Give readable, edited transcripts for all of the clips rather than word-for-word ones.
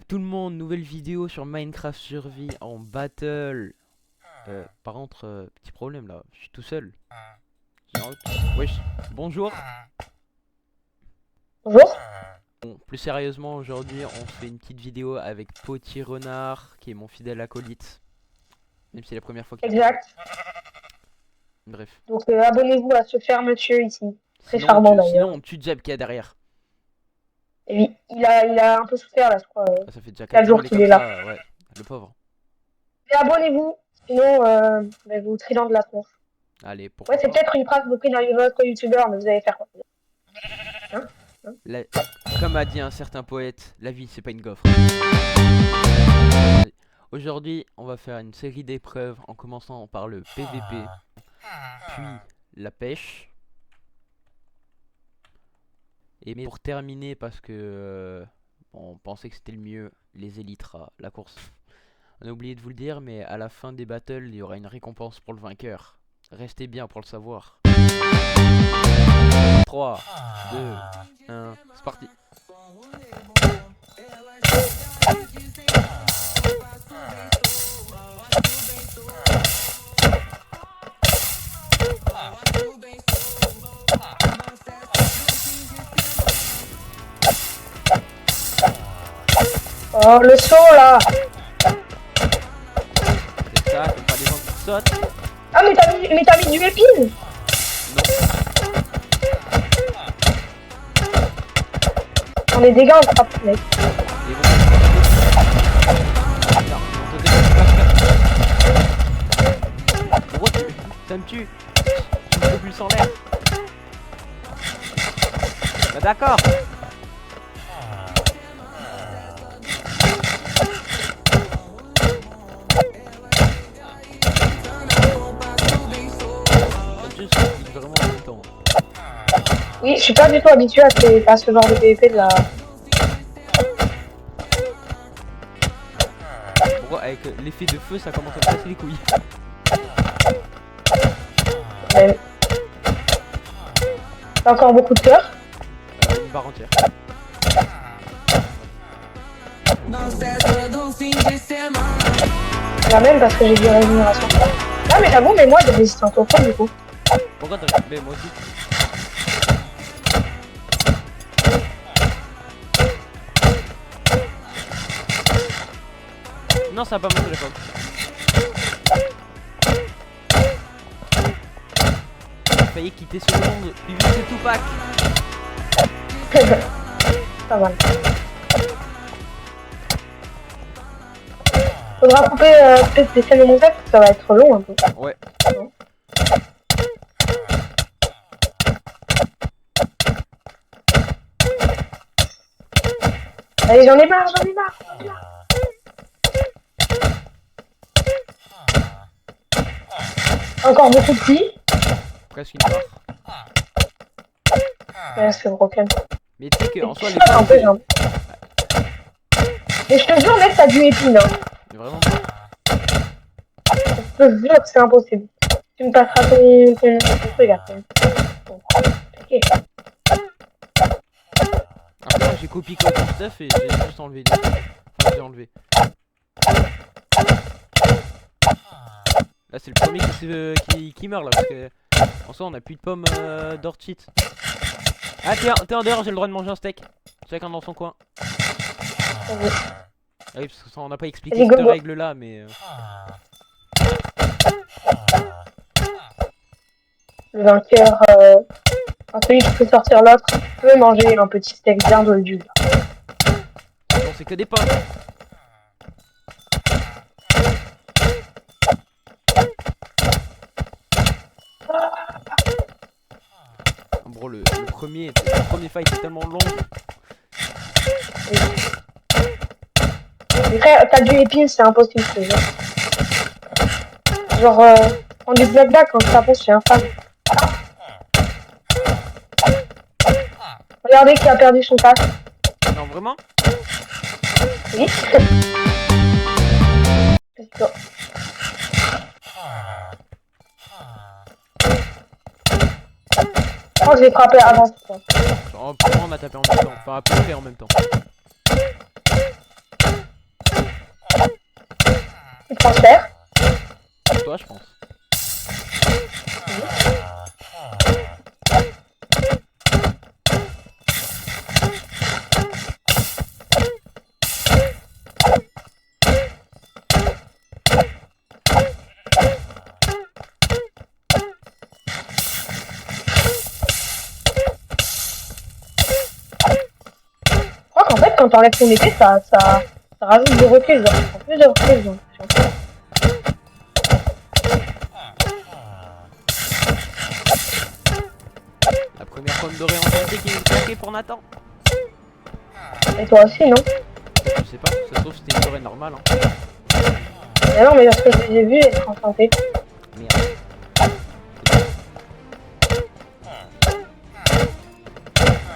tout le monde, nouvelle vidéo sur Minecraft Survie en battle. Par contre, petit problème là, je suis tout seul. Wesh, bonjour. Bonjour. Bon, plus sérieusement, aujourd'hui, on fait une petite vidéo avec Poty Renard, qui est mon fidèle acolyte. Même si c'est la première fois qu'il Exact. Bref. Donc abonnez-vous à ce cher monsieur ici. Très Sinon, charmant d'ailleurs. sinon, on tue Jeb qui est derrière. Et oui, il a un peu souffert là, je crois. Ah, ça fait déjà 4 4 jours jours il est qu'il comme est là. ça, ouais, le pauvre. Mais abonnez-vous, sinon vous trilant de la tronche. Allez, pourquoi Ouais, c'est pas. peut-être une phrase reprise d'un autre youtubeur, mais vous allez faire quoi? Comme a dit un certain poète, la vie c'est pas une gaufre. Aujourd'hui, on va faire une série d'épreuves en commençant par le PVP, puis la pêche. Et pour terminer, parce que on pensait que c'était le mieux, les élytras, la course. On a oublié de vous le dire, mais à la fin des battles, il y aura une récompense pour le vainqueur. Restez bien pour le savoir. 3, 2, 1, c'est parti. Oh, le saut là. C'est ça, t'aimes pas les gens qui sautent? Ah, mais t'as mis du épine. On est dégâts, on frappe, mec. Et bon, non, on te démontre pas. Gros, ça me tue. Tu me propulses en l'air. Bah d'accord. Vraiment en même temps. Oui, je suis pas du tout habitué à ce genre de PVP de la... Bon, avec l'effet de feu, ça commence à me casser les couilles. T'as encore beaucoup de cœur. Une barre entière. La même parce que j'ai du régénération. Ah mais j'avoue, mais moi j'ai résistance au feu du coup. Pourquoi t'as... Mais moi aussi. Non, ça a pas monté la pomme. J'ai failli quitter ce monde, puis vu que c'est Tupac. Ça va. Faudra couper peut-être des scènes de montage parce que ça va être long un peu. Ouais. Allez, j'en ai marre. Encore beaucoup de filles. Presque une barre. Ouais, c'est broken. Mais tu sais qu'en soi, les un peu, genre. Mais je te jure, mec, t'as du épine. Hein. Mais vraiment pas. Je te jure que c'est impossible. Tu me passeras ton truc après. Ok. Après, j'ai copié-collé ton stuff et j'ai juste enlevé. Enfin, j'ai enlevé. Là, c'est le premier qui meurt là parce que en soi, on a plus de pommes d'orchid. Ah, t'es en dehors, j'ai le droit de manger un steak. Chacun dans son coin. Oui. Ah oui, parce que ça, on n'a pas expliqué cette règle là, mais. Le vainqueur, celui qui peut sortir l'autre, peut manger un petit steak bien doldu. Bon, c'est que des pommes. Bro, le premier fight est tellement long. Mais frère, t'as du épine, c'est impossible. Genre, on est black quand ça passe, je suis infâme. Regardez qui a perdu son casque. Non, vraiment? Oui. Oh, je l'ai frappé avant. Oh, pourquoi on a tapé en même temps? Enfin, à peu près en même temps. Tu transfères. Pour toi, je pense. Je crois qu'en fait, quand t'enlèves ton épée, ça rajoute du recul, genre, ça prend plus de recul, donc. La première pomme dorée enchantée qui est claquée pour Nathan. Et toi aussi, non? Je sais pas, ça se trouve c'était une dorée normale. Hein. Mais non, mais parce que je les ai vus être enchantés. Merde.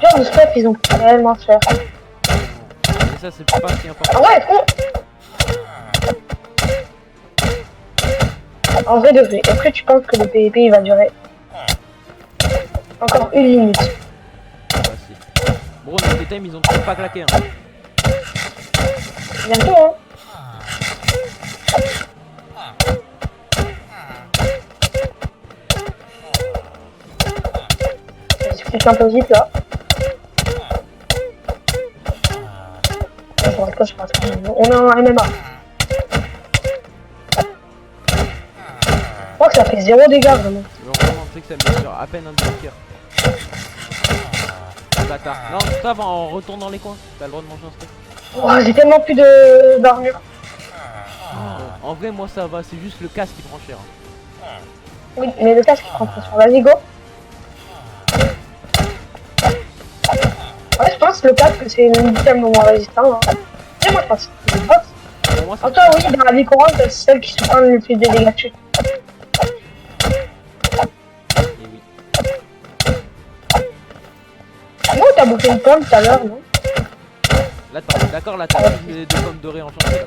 Genre, le step, ils ont tellement cher. Mais ça, c'est pas si important. Ah ouais, con. En vrai de vrai, est-ce que tu penses que le PVP il va durer encore une minute? Facile. Bro, nos totems, ils ont toujours pas claqué. Hein. Bientôt, hein. Je un peu vite là. On est en MMA. Je crois que ça fait 0 dégâts vraiment. Vraiment, un truc, ça me met sur à peine un demi-cœur. Bâtard. Non, ça va, on retourne dans les coins. T'as le droit de manger un steak. Oh, j'ai tellement plus de d'armure. En vrai, moi ça va, c'est juste le casque qui prend cher. Hein. Oui, mais le casque il prend pression. Vas-y, go. Ouais, je pense que le casque c'est une item moins résistant. Hein. Et moi je pense que c'est une box. Pour moi, En toi, oui, dans la vie courante, c'est celle qui se prend le plus de dégâts dessus. Et oui. Moi, t'as bouffé une pomme tout à l'heure, non? Là, d'accord, là, t'as plus de pommes dorées enchantées là.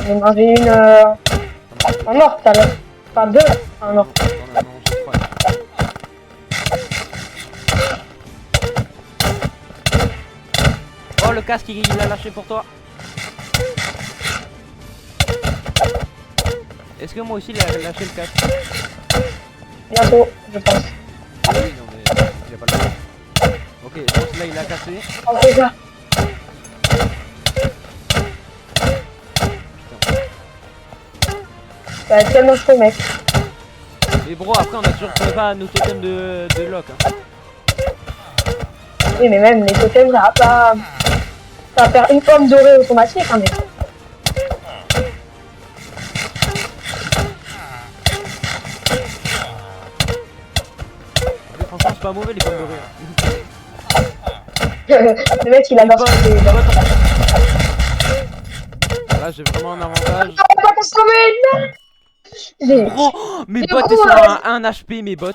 J'ai mangé une en or tout à l'heure. Enfin, deux en or. T'en as mangé 3. Oh, le casque, il l'a lâché pour toi. Est-ce que moi aussi, il a lâché le casque? Bientôt, je pense. Ah oui, non, mais il a pas le droit. Ok, je pense que là, il a cassé. Oh, c'est ça. Ça va être tellement chaud, mec. Mais bro, après, on a toujours pas nos totems de lock. Hein. Oui, mais même les totems, ça va faire une pomme dorée automatique, hein, mec. Mais franchement, c'est pas mauvais les pommes dorées. Hein. Le mec, il a marché. Là, j'ai vraiment un avantage. On va pas consommer, non. Oh, mes bots, ils sont à 1 HP, mes bots.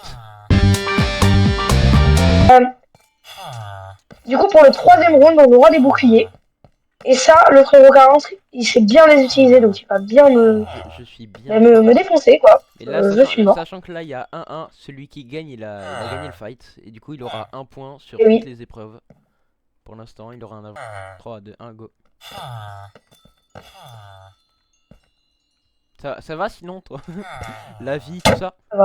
Du coup, pour le troisième round, on aura des boucliers. Et ça, le frérot 40, il sait bien les utiliser, donc il va bien Je suis bien. me défoncer, quoi. Et là, sachant que là, il y a 1-1, celui qui gagne, il a gagné le fight. Et du coup, il aura 1 point sur toutes les épreuves. Pour l'instant, il aura un avantage. 3, 2, 1, go. Ça va sinon, toi? La vie, tout ça? Ça va.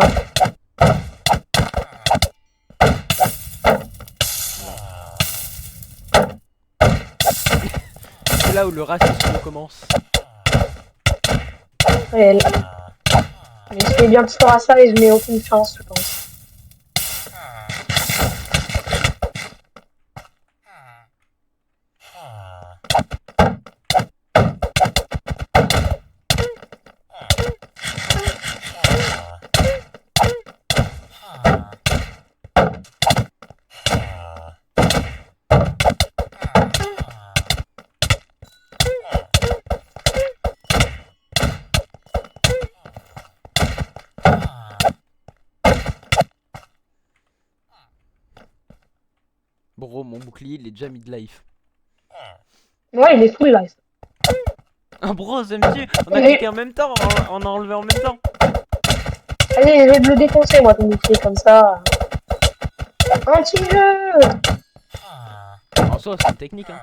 C'est là où le racisme commence. Réel. Mais je fais bien petit à ça et je n'ai aucune chance, je pense. Bro, mon bouclier, il est déjà mid-life. Ouais, il est full life. Ah bro, ça me tue. On a cliqué en même temps, on a enlevé en même temps. Allez, je vais te le défoncer, moi, ton bouclier, comme ça. Anti-jeu. En soi, c'est une technique, hein.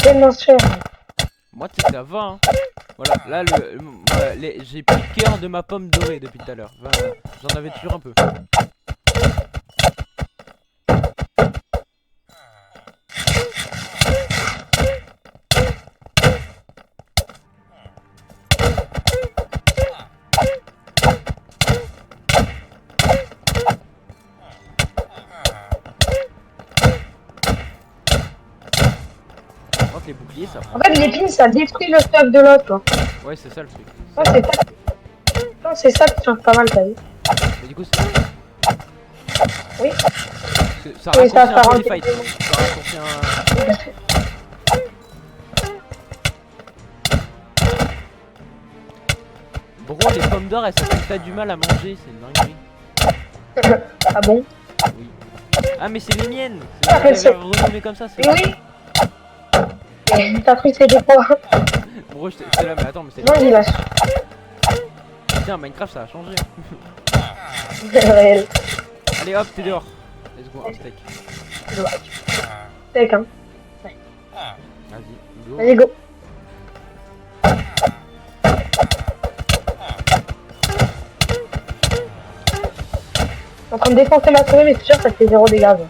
tellement cher. Moi, tu sais, ça va, hein. Voilà, là, j'ai plus de cœur de ma pomme dorée depuis tout à l'heure. Voilà, j'en avais toujours un peu. Je crois que les boucliers, ça prend. En fait, l'épine, ça détruit le stuff de l'autre, quoi. Ouais, c'est ça le truc. Non, c'est ça. Non, c'est ça qui change pas mal, t'as vu. Mais du coup, c'est. Oui. Ça Oui, raccourcit un peu rend les fights. Ça raccourcit un. Bro, les pommes d'or, elles s'appellent t'as du mal à manger, c'est une dinguerie. Ah bon? Oui. Ah, mais c'est les miennes. Ah, mais C'est c'est- renommé comme ça, c'est. Mais oui. Et t'as cru que c'était quoi? Bro, c'est là, mais attends, mais c'est. Non, il lâche. Tiens, Minecraft, ça a changé. C'est réel. Allez, hop, t'es dehors. Let's go, un steak. Steak, hein. Vas-y, go. Vas-y, go. Je suis en train de défoncer ma souris, mais c'est sûr, ça te fait 0 dégâts. Ouais.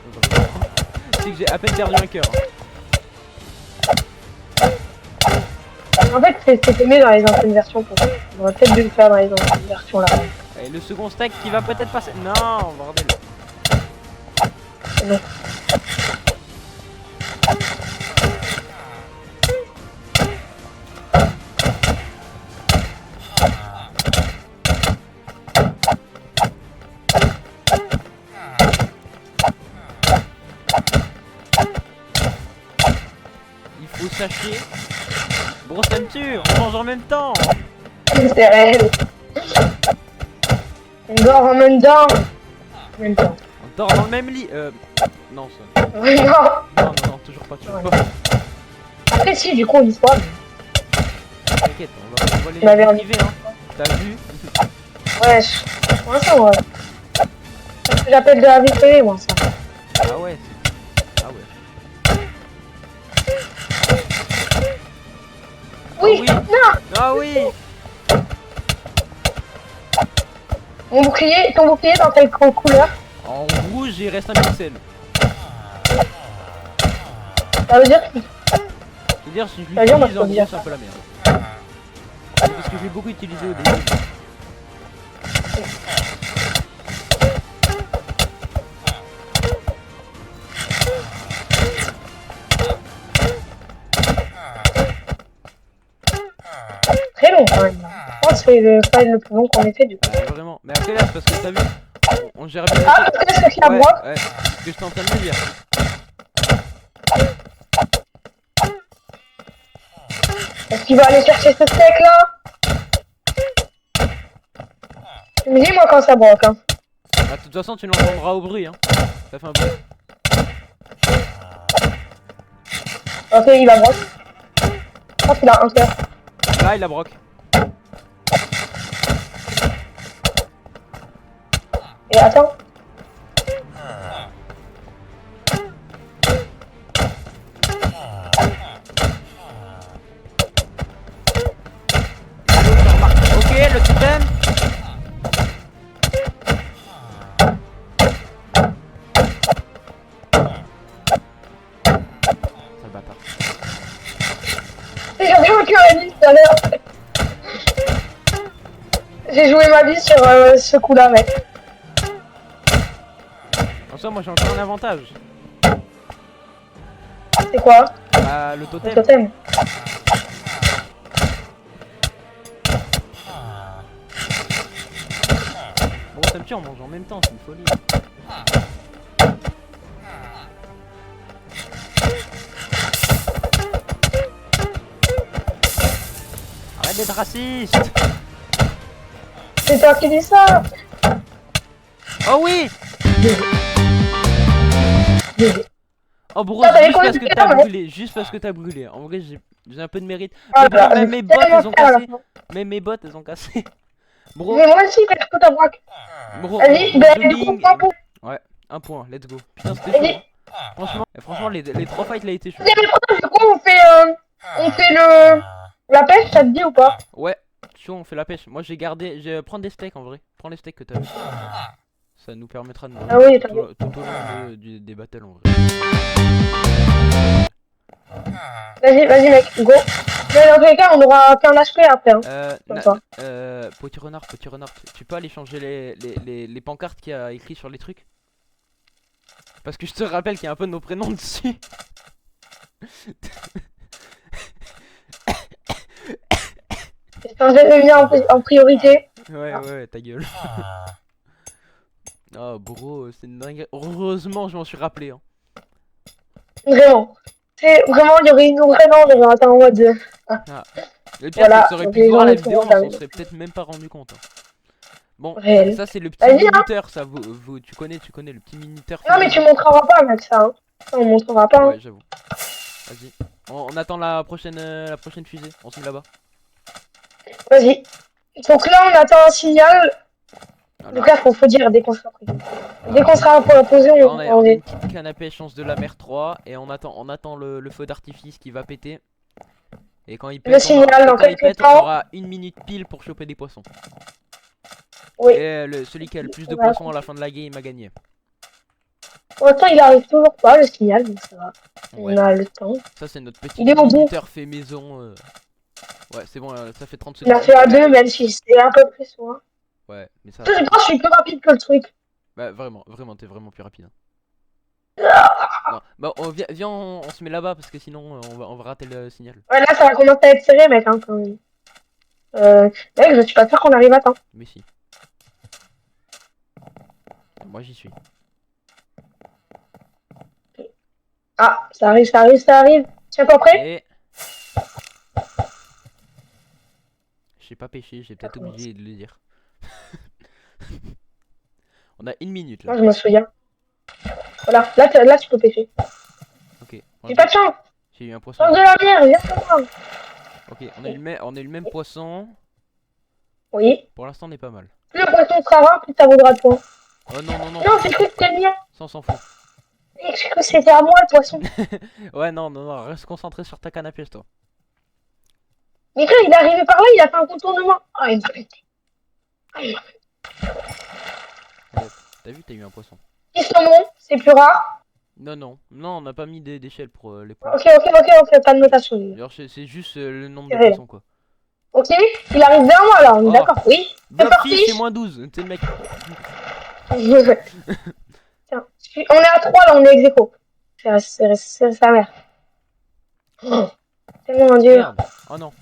C'est que j'ai à peine perdu un cœur. En fait, c'était mieux dans les anciennes versions pour ça. On aurait peut-être dû le faire dans les anciennes versions là. Et le second steak qui va peut-être passer. Non, bordel. Non. Il faut sacher. Bro, ça me tue. On mange en même temps. C'est réel. On dort en même temps. En même temps. On dort dans le même lit. Non, ça. Ouais, non. Non, toujours pas. Ouais. Après, si, du coup, on y soit. T'inquiète, on va les Tu m'avais activer, hein. T'as vu? Wesh. Moi, ça, ouais. C'est ce que j'appelle de la vie privée, moi, ça. Ah ouais. Ah ouais. Oui, oui. non. Ah oui. Ton bouclier dans quelle couleur? En rouge, il reste un pixel. Ça veut dire que... C'est-à-dire, si je Ça veut dire, moi, l'utilise je en peux gros, dire. c'est un peu la merde. C'est parce que j'ai beaucoup utilisé au début. Très long, quand même. Je pense que c'est le file le plus long qu'on ait fait, du coup. Vraiment. Mais après, là, c'est parce que t'as vu, on gère bien. Ah, parce que c'est la Ouais, broc. ouais, c'est ce que j'étais en train de me dire. Est-ce qu'il va aller chercher ce steak là? Tu me dis moi quand ça broque, hein. Bah, de toute façon, tu l'entendras au bruit, hein. Ça fait un bruit. Ok, il va broc. Je pense qu'il a un cœur. Là, il a broc. Et attends. Ok, le totem. Sale bâtard. J'avais aucun avis tout à l'heure. J'ai joué ma vie sur ce coup-là, mec. En soi, moi, j'ai encore un avantage. C'est quoi? Bah, le Le totem. totem. Bon, ça me tue, on mange en même temps, c'est une folie. Arrête d'être raciste. C'est toi qui dis ça. Oh oui. Désolé. Oh bro, Ah, t'avais juste quoi, parce que le t'as totem, brûlé, juste parce que t'as brûlé. En vrai, j'ai un peu de mérite. Ah, Mais bro, bah, même j'ai mes bottes, tellement elles ont fait à la cassé. fin. Même mes bottes, elles ont cassé. Bro, Mais moi aussi, t'as tout à broc. bro, Vas-y, bah, du coup, jogging. prends pour. Ouais, un point, let's go. Putain, c'était chaud. Vas-y. Hein. Franchement, les 3 fights, là, été chaud. Il y avait pas du coup. on fait la pêche, ça te dit ou pas? Ouais, chaud, on fait la pêche. Moi j'ai gardé, prends des steaks en vrai. Prends les steaks que t'as vu. Ça nous permettra de mourir Ah oui, tout au long des battles en vrai. vas-y mec, go. Mais dans tous les cas, on aura qu'un HP après. Hein. Petit renard, tu peux aller changer les pancartes qu'il y a écrit sur les trucs? Parce que je te rappelle qu'il y a un peu de nos prénoms dessus. J'ai changé de lien en priorité. Ouais, ta gueule. Oh bro, c'est une dingue. Heureusement, je m'en suis rappelé. Hein. Vraiment. C'est vraiment, il y aurait une vraie non, j'aurais atteint en mode. Le pire, c'est que ça aurait pu voir la vidéo, on s'en serait peut-être même pas rendu compte. Hein. Bon, ça c'est le petit minuteur, ça. Tu connais le petit minuteur. Non, mais tu montreras pas, mec, ça. Hein. Ça, on montrera pas. Ouais, j'avoue. Vas-y. On attend la prochaine fusée. On se met là-bas. Vas-y. Donc là, on attend un signal. Voilà. Donc là, faut dire dès qu'on sera pris. Dès qu'on sera posé, on a une petite canne à pêche, chance de la mer 3. Et on attend le feu d'artifice qui va péter. Et quand il pète, on aura 1 minute pile pour choper des poissons. Oui. Et celui qui a le plus de poissons à la fin de la game a gagné. Pour l'instant, il arrive toujours pas le signal, donc ça va. Ouais. On a le temps. Ça, c'est notre petit minuteur fait maison. Ouais, c'est bon, ça fait 30 secondes. Il a fait à 2, même si c'est un peu plus soin. Ouais, mais ça. Je pense que je suis plus rapide que le truc. Bah, vraiment, t'es vraiment plus rapide. Non, bah, viens, on se met là-bas parce que sinon, on va rater le signal. Ouais, là, ça va commencer à être serré, mec, hein, quand même. Mec, je suis pas sûr qu'on arrive à temps. Mais si. Moi, j'y suis. Ah, ça arrive. Tiens, pas prêt? J'ai pas pêché, j'ai peut-être oublié de le dire. On a 1 minute là. Non, je me souviens. Voilà, là tu peux pêcher. Ok. J'ai pas de chance. J'ai eu un poisson. Chance de la bière, viens. Ok, on a eu le même poisson. Oui. Pour l'instant, on est pas mal. Plus le poisson sera rare, plus ça vaudra de points. Oh non. Non, j'ai cru que c'était le mien. Ça, on s'en fout. J'ai cru que c'était à moi le poisson. Ouais, non, reste concentré sur ta canne à pêche, toi. Mais quand il est arrivé par là, il a fait un contournement. Ah, il m'a pété. T'as vu, t'as eu un poisson. Et saumon, c'est plus rare. Non, on n'a pas mis d'échelle pour les points. Ok, pas de notation. C'est juste le nombre de poissons, quoi. Ok, il arrive vers moi là, on est d'accord. Oui, c'est parti. C'est moins 12, t'es le mec. Tiens, on est à 3 là, on est ex-aequo. C'est sa mère. Oh, tellement un dieu. Merde. Oh non.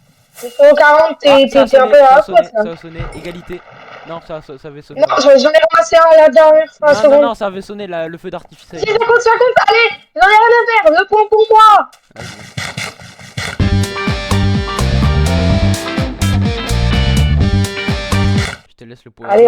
Au 40, t'es un peu à la fois. Ça a sonné, égalité. Non, ça avait sonné. Non, j'en ai ramassé un la dernière fois. Non, ça avait sonné le feu d'artifice. Si, ça compte, allez, j'en ai rien à faire, le point pour moi. Je te laisse le point. Allez,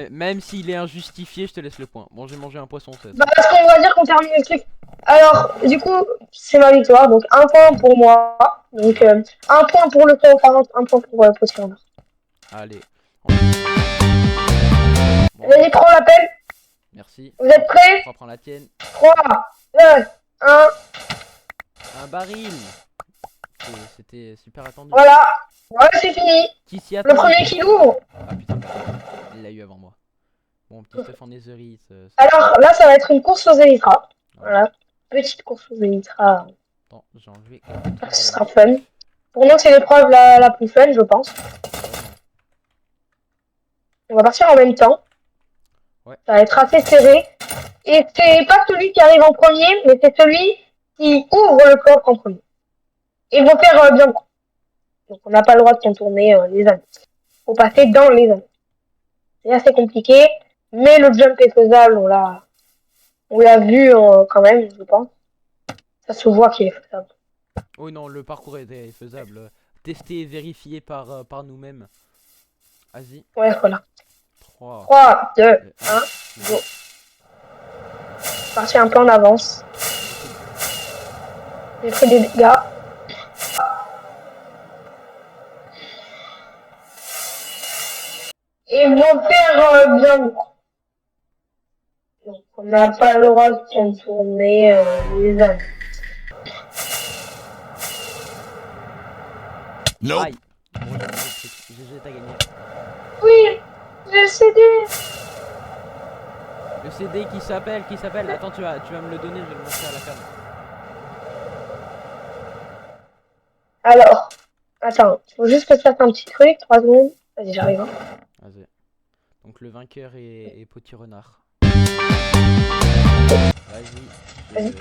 même s'il est injustifié, je te laisse le point. Bon, j'ai mangé un poisson. Bah, parce qu'on va dire qu'on termine le truc. Alors, du coup, c'est ma victoire. Donc, 1 point pour moi. Donc, 1 point pour le point 40, 1 point pour Potion. Allez. Vas-y, prends l'appel. Merci. Vous êtes prêts? On va prendre la tienne. 3, 2, 1. Un baril. C'était super attendu. Voilà, c'est fini. Le premier qui l'ouvre. Ah putain, il l'a eu avant moi. Bon, petit stuff en Netherite. Alors là, ça va être une course aux élytras. Voilà, petite course aux élytras. Attends, j'ai enlevé. Ce sera fun. Pour nous, c'est l'épreuve la plus fun, je pense. On va partir en même temps. Ouais. Ça va être assez serré. Et c'est pas celui qui arrive en premier, mais c'est celui qui ouvre le coffre en premier. Et vont faire bien quoi. Donc on n'a pas le droit de contourner les anneaux. Faut passer dans les anneaux. C'est assez compliqué, mais le jump est faisable, on l'a vu quand même, je pense. Ça se voit qu'il est faisable. Oui non, le parcours est faisable. Testé et vérifié par nous-mêmes. Vas-y. Ouais, voilà. 3, 2, 1, go. Parti un peu en avance. J'ai pris des dégâts. Et vont faire bien. Donc on n'a pas le droit de contourner les ânes. Aïe. Bon, GG, t'as gagné. Oui, j'ai cédé. Le CD qui s'appelle. Attends, tu vas me le donner, je vais le montrer à la cam. Alors, attends, faut juste que je fasse un petit truc, 3 secondes. Vas-y, j'arrive. Hein. Vas-y. Donc le vainqueur est Petit Renard. Vas-y.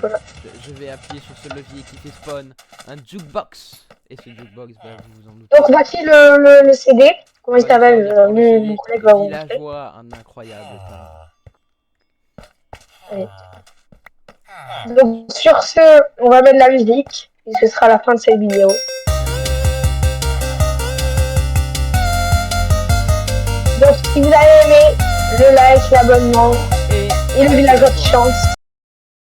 Je vais appuyer sur ce levier qui fait spawn un jukebox. Et ce jukebox, bah, vous vous en doutez. Donc voici le CD. Comment il Voilà, s'appelle ça veut dire pour le CD, mon collègue va vous montrer. Villageois, un incroyable talent. Allez. Donc sur ce, on va mettre de la musique. Et ce sera la fin de cette vidéo. Donc si vous avez aimé, le like, l'abonnement et le villageois qui chante.